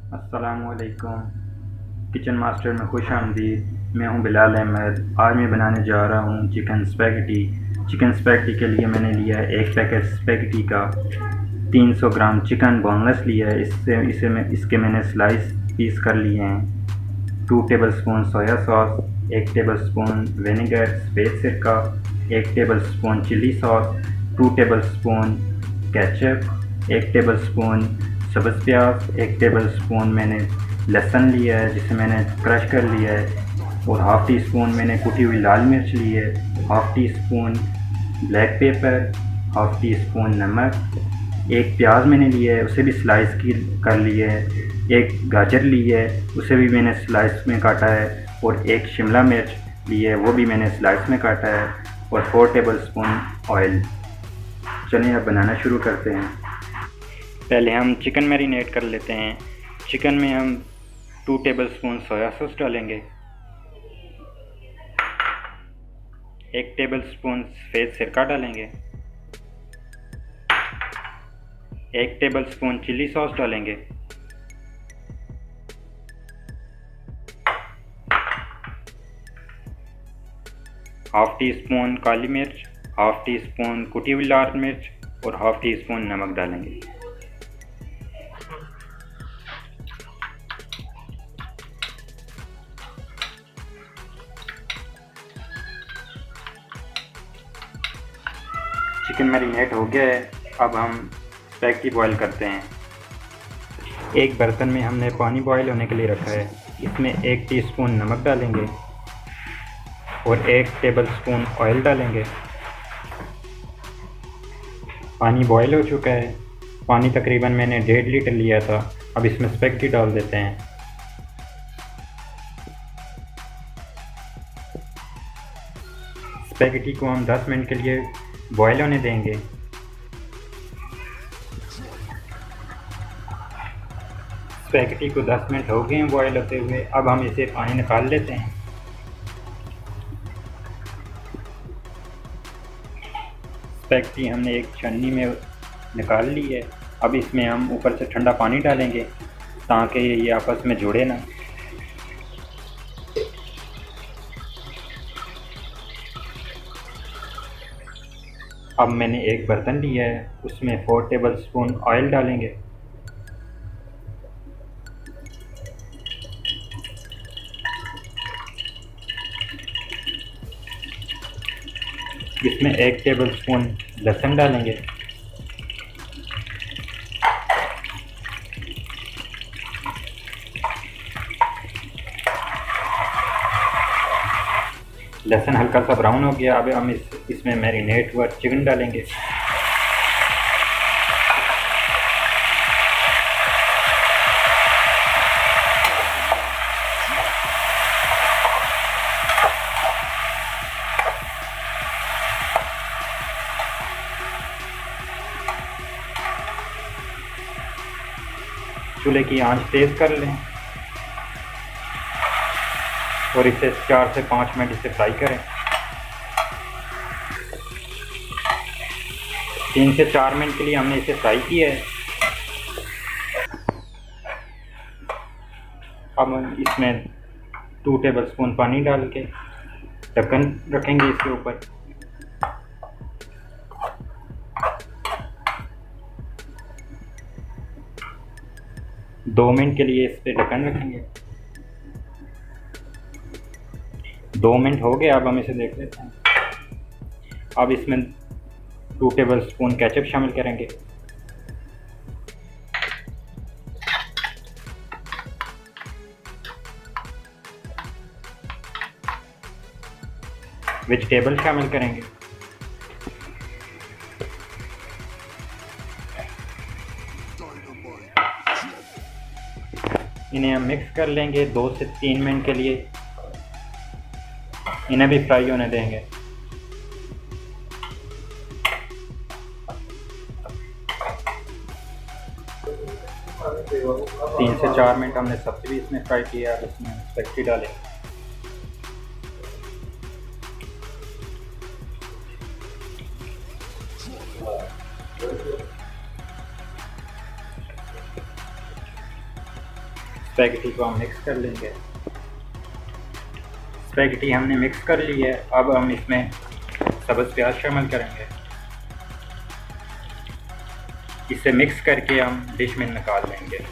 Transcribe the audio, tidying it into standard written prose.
अस्सलामुअलैकुम। Kitchen master में खुश आमदीद। मैं हूं बिलाल अहमद। आज मैं बनाने जा रहा हूं चिकन स्पैगेटी। चिकन स्पैगेटी के लिए मैंने लिया है एक पैकेट स्पैगेटी का। 300 ग्राम चिकन बोनलेस लिया है। इसके मैंने स्लाइस पीस कर लिए हैं। 2 tablespoon soya sauce, 1 tablespoon vinegar सफ़ेद सिरका, 1 tablespoon chilli sauce, 2 tablespoon ketchup, 1 tablespoon सब्ज़ प्याज, 1 टेबलस्पून मैंने लहसुन लिया है जिसे मैंने क्रश कर लिया है, और हाफ़ टी स्पून मैंने कुटी हुई लाल मिर्च ली है, half tea spoon black pepper, half tea spoon नमक, एक प्याज मैंने लिया है उसे भी स्लाइस की कर लिया है, एक गाजर ली है उसे भी मैंने स्लाइस में काटा है, और एक शिमला मिर्च ली है वो भी मैंने स्लाइस में काटा है, और 4 टेबलस्पून ऑयल। चलिए अब बनाना शुरू करते हैं। पहले हम चिकन मैरिनेट कर लेते हैं। चिकन में हम 2 टेबलस्पून सोया सॉस डालेंगे, 1 टेबलस्पून सफ़ेद सिरका डालेंगे, 1 टेबलस्पून चिली सॉस डालेंगे, हाफ़ टी स्पून काली मिर्च, हाफ़ टी स्पून कुटी हुई लाल मिर्च और हाफ़ टी स्पून नमक डालेंगे। चिकन मैरिनेट हो गया है। अब हम स्पैगेटी बॉईल करते हैं। एक बर्तन में हमने पानी बॉईल होने के लिए रखा है। इसमें 1 टीस्पून नमक डालेंगे और 1 टेबलस्पून ऑयल डालेंगे। पानी बॉईल हो चुका है। पानी तकरीबन मैंने 1.5 लीटर लिया था। अब इसमें स्पैगेटी डाल देते हैं। स्पैगेटी को हम 10 मिनट के लिए बॉईल होने देंगे। स्पैगेटी को 10 मिनट हो गए हैं बॉईल होते हुए। अब हम इसे पानी निकाल लेते हैं। स्पैगेटी हमने एक छन्नी में निकाल ली है। अब इसमें हम ऊपर से ठंडा पानी डालेंगे ताकि ये आपस में जुड़े ना। अब मैंने एक बर्तन लिया है, उसमें 4 टेबलस्पून ऑयल डालेंगे। इसमें 1 टेबलस्पून लहसुन डालेंगे। लहसुन हल्का सा ब्राउन हो गया। अब हम इसमें मैरिनेट हुआ चिकन डालेंगे। चूल्हे की आंच तेज़ कर लें और इसे 4 से 5 मिनट इसे फ्राई करें। 3 से 4 मिनट के लिए हमने इसे फ्राई किया है। अब हम इसमें 2 टेबलस्पून पानी डाल के ढक्कन रखेंगे इसके ऊपर। दो मिनट के लिए इस पर ढक्कन रखेंगे। 2 मिनट हो गए। अब हम इसे देख लेते हैं। अब इसमें 2 टेबलस्पून केचप शामिल करेंगे। वेजिटेबल शामिल करेंगे। इन्हें हम मिक्स कर लेंगे। 2 से 3 मिनट के लिए इन्हें भी फ्राई होने देंगे। 3 से 4 मिनट हमने सब्जी भी इसमें फ्राई किया। अब इसमें स्पैगेटी डालें। स्पैगेटी को हम मिक्स कर लेंगे। स्पैगेटी हमने मिक्स कर ली है। अब हम इसमें सब्ज़ प्याज शामिल करेंगे। इसे मिक्स करके हम डिश में निकाल लेंगे।